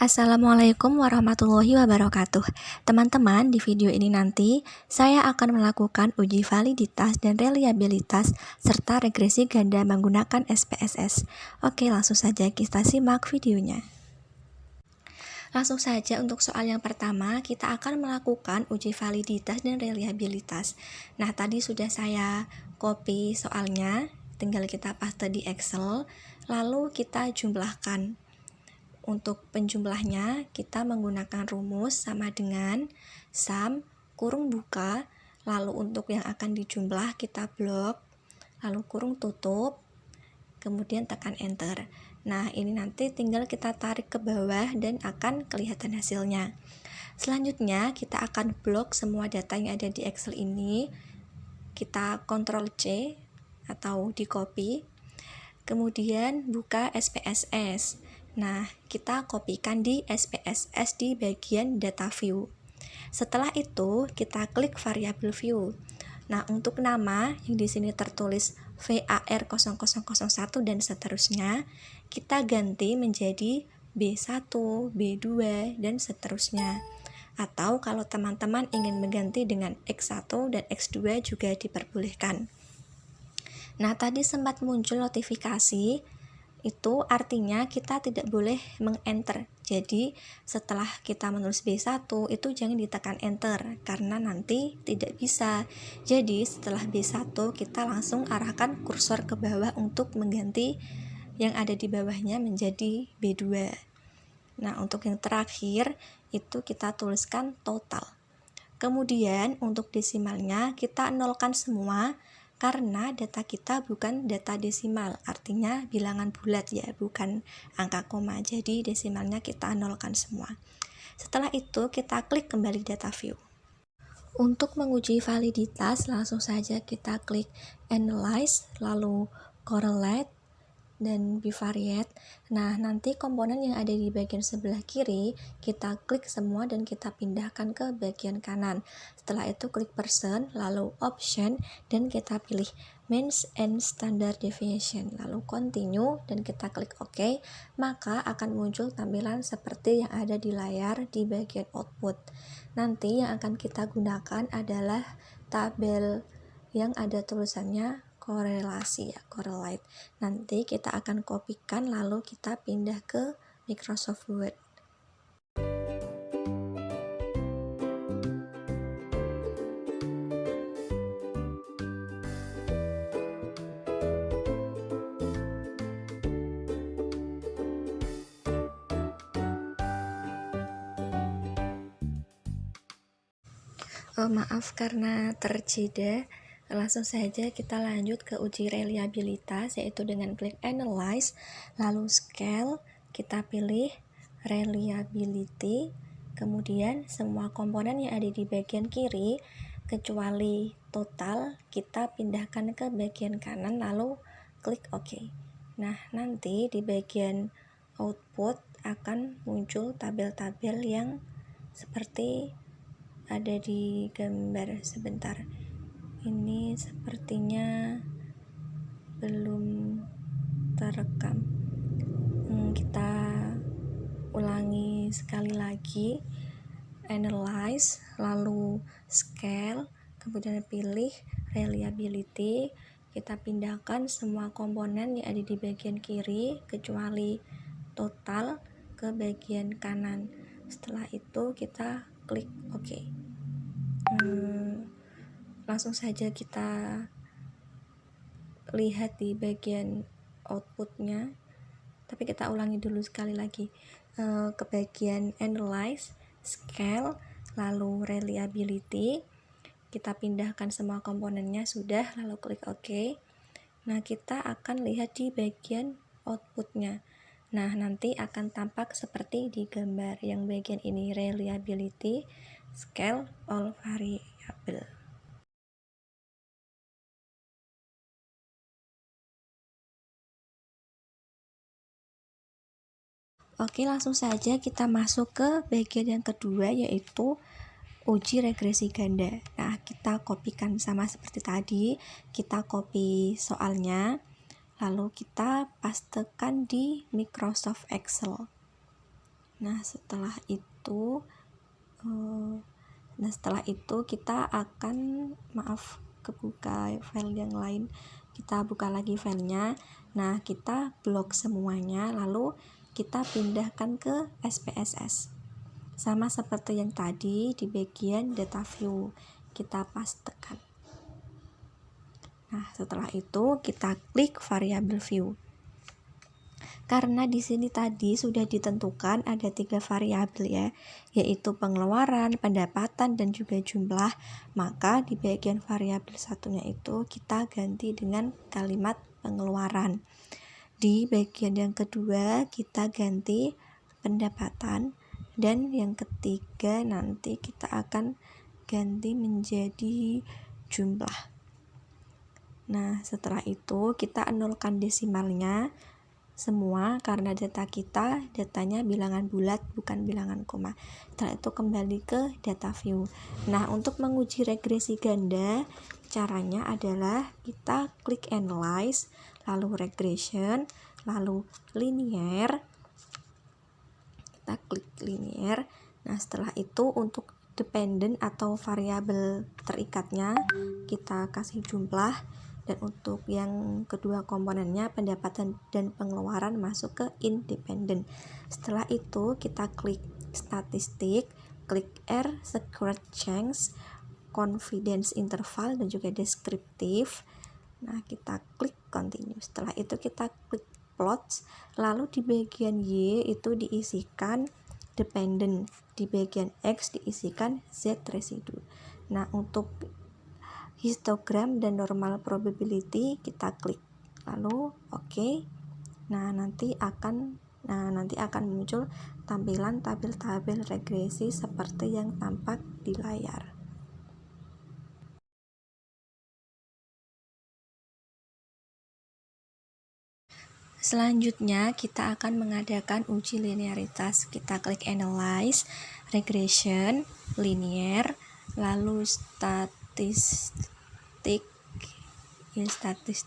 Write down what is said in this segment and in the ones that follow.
Assalamualaikum warahmatullahi wabarakatuh. Teman-teman, di video ini nanti saya akan melakukan uji validitas dan reliabilitas serta regresi ganda menggunakan SPSS. Oke, langsung saja kita simak videonya. Langsung saja untuk soal yang pertama, kita akan melakukan uji validitas dan reliabilitas. Nah, tadi sudah saya copy soalnya, tinggal kita paste di Excel, lalu kita jumlahkan. Untuk penjumlahnya, kita menggunakan rumus sama dengan sum kurung buka, lalu untuk yang akan dijumlah kita blok, lalu kurung tutup, kemudian tekan enter. Nah, ini nanti tinggal kita tarik ke bawah dan akan kelihatan hasilnya. Selanjutnya, kita akan blok semua data yang ada di Excel ini. Kita Ctrl C atau di copy. Kemudian buka SPSS. Nah, kita kopikan di SPSS di bagian data view. Setelah itu, kita klik variabel view. Nah, untuk nama yang di sini tertulis VAR0001 dan seterusnya, kita ganti menjadi B1, B2, dan seterusnya. Atau kalau teman-teman ingin mengganti dengan X1 dan X2 juga diperbolehkan. Nah, tadi sempat muncul notifikasi, itu artinya kita tidak boleh meng-enter. Jadi, setelah kita menulis B1, itu jangan ditekan enter, karena nanti tidak bisa. Jadi, setelah B1, kita langsung arahkan kursor ke bawah untuk mengganti yang ada di bawahnya menjadi B2. Nah, untuk yang terakhir, itu kita tuliskan total. Kemudian, untuk desimalnya, kita nolkan semua, karena data kita bukan data desimal, artinya bilangan bulat ya, bukan angka koma. Jadi desimalnya kita nolkan semua. Setelah itu kita klik kembali data view. Untuk menguji validitas, langsung saja kita klik analyze, lalu correlate dan bivariate. Nah, nanti komponen yang ada di bagian sebelah kiri kita klik semua dan kita pindahkan ke bagian kanan. Setelah itu klik person, lalu option, dan kita pilih means and standard deviation, lalu continue dan kita klik OK. Maka akan muncul tampilan seperti yang ada di layar di bagian output. Nanti yang akan kita gunakan adalah tabel yang ada tulisannya korelasi ya, correlate. Nanti kita akan kopikan lalu kita pindah ke Microsoft Word. Maaf karena terjeda. Langsung saja kita lanjut ke uji reliabilitas, yaitu dengan klik analyze, lalu scale, kita pilih reliability, kemudian semua komponen yang ada di bagian kiri kecuali total kita pindahkan ke bagian kanan lalu klik OK. Nah, nanti di bagian output akan muncul tabel-tabel yang seperti ada di gambar. Sebentar, ini sepertinya belum terekam. Kita ulangi sekali lagi, analyze, lalu scale, kemudian pilih reliability, kita pindahkan semua komponen yang ada di bagian kiri kecuali total ke bagian kanan. Setelah itu kita klik OK. Langsung saja kita lihat di bagian outputnya, tapi kita ulangi dulu sekali lagi, ke bagian analyze, scale, lalu reliability, kita pindahkan semua komponennya sudah, lalu klik OK. Nah, kita akan lihat di bagian outputnya. Nah, nanti akan tampak seperti di gambar. Yang bagian ini reliability, scale, all variable. Oke, langsung saja kita masuk ke bagian yang kedua, yaitu uji regresi ganda. Nah, kita kopikan sama seperti tadi, kita copy soalnya, lalu kita pastekan di Microsoft Excel. Nah, setelah itu kita akan kebuka file yang lain. Kita buka lagi filenya. Nah, kita blok semuanya, lalu kita pindahkan ke SPSS. Sama seperti yang tadi di bagian data view, kita pastekan. Nah, setelah itu kita klik variabel view. Karena di sini tadi sudah ditentukan ada 3 variabel ya, yaitu pengeluaran, pendapatan, dan juga jumlah, maka di bagian variabel satunya itu kita ganti dengan kalimat pengeluaran. Di bagian yang kedua kita ganti pendapatan, dan yang ketiga nanti kita akan ganti menjadi jumlah. Nah, setelah itu kita nolkan desimalnya semua karena datanya bilangan bulat bukan bilangan koma. Setelah itu kembali ke data view. Nah, untuk menguji regresi ganda, caranya adalah kita klik analyze, lalu regression, lalu linear. Kita klik linear. Nah, setelah itu untuk dependent atau variabel terikatnya kita kasih jumlah, dan untuk yang kedua komponennya pendapatan dan pengeluaran masuk ke independent. Setelah itu kita klik statistik, klik R squared change, confidence interval, dan juga deskriptif. Nah, kita klik continue. Setelah itu kita klik plots, lalu di bagian Y itu diisikan dependent, di bagian X diisikan Z residu. Nah, untuk histogram dan normal probability kita klik, lalu oke. Nah, nanti akan muncul tampilan tabel-tabel regresi seperti yang tampak di layar. Selanjutnya kita akan mengadakan uji linearitas. Kita klik analyze, regression, linear, lalu statistik.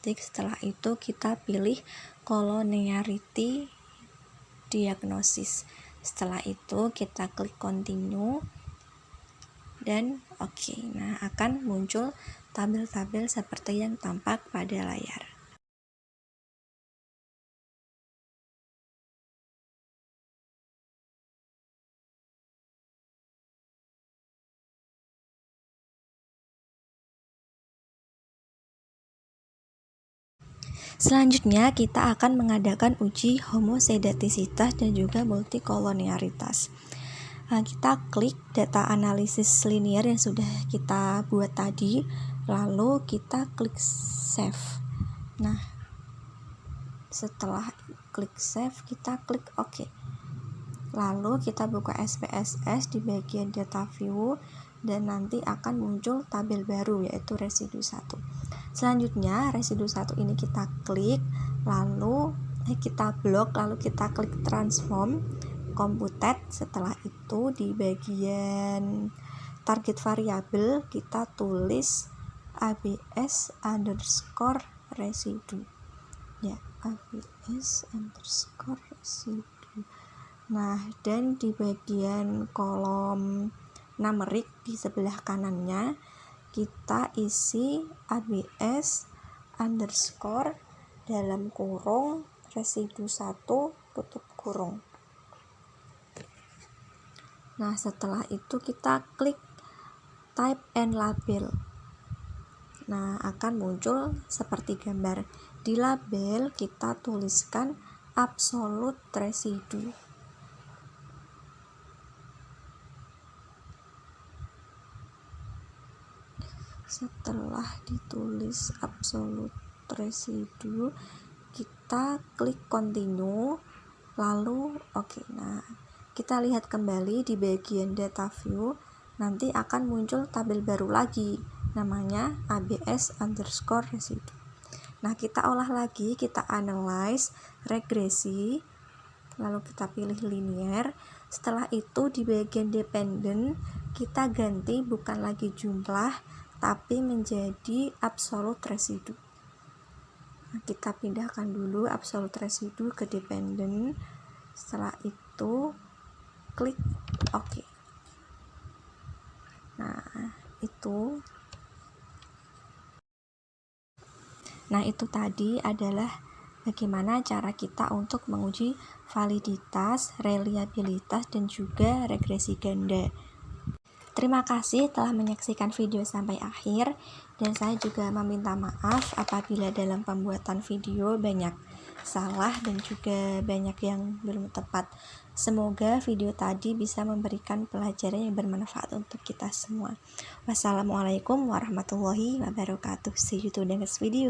Setelah itu kita pilih collinearity diagnosis. Setelah itu kita klik continue dan oke. Nah, akan muncul tabel-tabel seperti yang tampak pada layar. Selanjutnya kita akan mengadakan uji homosedastisitas dan juga multikolonialitas. Nah, kita klik data analisis linear yang sudah kita buat tadi, lalu kita klik save. Nah, setelah klik save kita klik OK. Lalu kita buka SPSS di bagian data view, dan nanti akan muncul tabel baru yaitu residu 1. Selanjutnya residu 1 ini kita klik, lalu kita blok, lalu kita klik transform computed. Setelah itu di bagian target variabel kita tulis ABS underscore residu ya, ABS underscore residu. Nah, dan di bagian kolom numerik di sebelah kanannya kita isi ABS underscore dalam kurung residu 1 tutup kurung. Nah, setelah itu kita klik type and label. Nah, akan muncul seperti gambar. Di label kita tuliskan absolute residu. Setelah ditulis absolute residu, kita klik continue, lalu oke. Nah, kita lihat kembali di bagian data view, nanti akan muncul tabel baru lagi, namanya ABS underscore residu. Nah, kita olah lagi, kita analyze, regresi, lalu kita pilih linear. Setelah itu di bagian dependent kita ganti bukan lagi jumlah tapi menjadi absolute residu. Nah, kita pindahkan dulu absolute residu ke dependent. Setelah itu klik oke. Nah, itu tadi adalah bagaimana cara kita untuk menguji validitas, reliabilitas, dan juga regresi ganda. Terima kasih telah menyaksikan video sampai akhir, dan saya juga meminta maaf apabila dalam pembuatan video banyak salah dan juga banyak yang belum tepat. Semoga video tadi bisa memberikan pelajaran yang bermanfaat untuk kita semua. Wassalamualaikum warahmatullahi wabarakatuh. See you to the next video.